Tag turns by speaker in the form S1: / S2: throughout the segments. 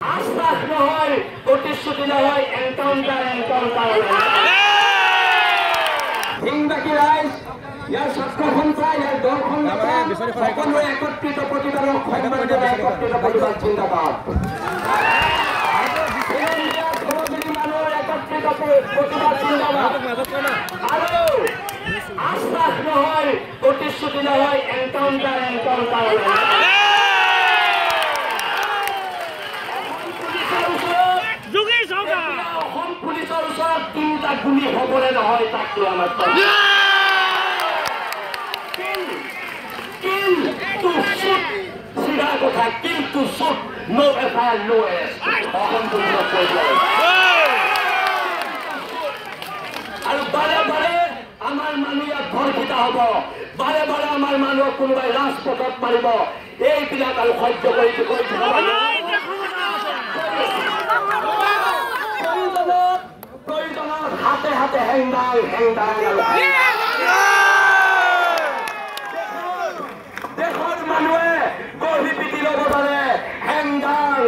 S1: আশ্বাস নহয় প্ৰতিশ্ৰুতি নহয় এনকাউণ্টাৰ হিংবাকী ৰাইজ ইয়াৰ ছাত্ৰ সন্থা ইয়াৰ দল সন্থা সকলোৱে একত্ৰিত প্ৰতিবাদক একত্ৰিত প্ৰতিবাদ চিন্তাবাদ মানুহৰ একত্ৰিত প্ৰতিবাদ চিন্তাবাদ আৰু আশ্বাস নহয় প্ৰতিশ্ৰুতি নহয় এনকাউণ্টাৰ পুলিচৰ ওচৰত তিনিটা গুলি হবলে নহয় তাক আমাৰ চিধা কথা কিন্তু চুট নো এফআইআৰ নো এৰেষ্ট অসম পুলিচক কৈ দিয়ে আৰু বাৰে বাৰে আমাৰ মানুহ ইয়াত ধৰ্ষিত হ'ব বাৰে বাৰে আমাৰ মানুহক কোনোবাই ৰাজপথত মাৰিব এইবিলাক আৰু সহ্য কৰি প্ৰয়োজনত হাতে হাতে হেংদাং দেশৰ মানুহে গঢ়ি পিটি ল'ব জানে হেংদাং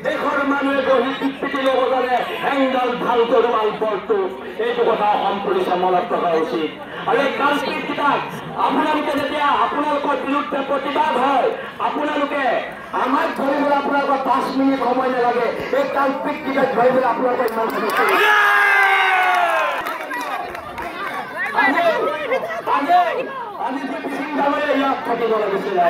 S1: দেশৰ মানুহে গঢ়ি পিটি ল'ব জানে হেংদাল ভাল কৰোৱাল বলটো এইটো কথা অসম পুলিচে মনত ৰখা উচিত আৰু এই কালপিত কিতাপ আপোনালোকে যেতিয়া আপোনালোকৰ বিৰুদ্ধে প্ৰতিবাদ হয় আপোনালোকে আমাক ধৰিবলৈ আপোনালোকৰ 5 মিনিট সময় নালাগে এই কালপিত কিতাপ ধৰিবলৈ আপোনালোকৰ ইমান আমি যে পিছিং ডাঙৰে ইয়াত থাকিব লাগিছিলে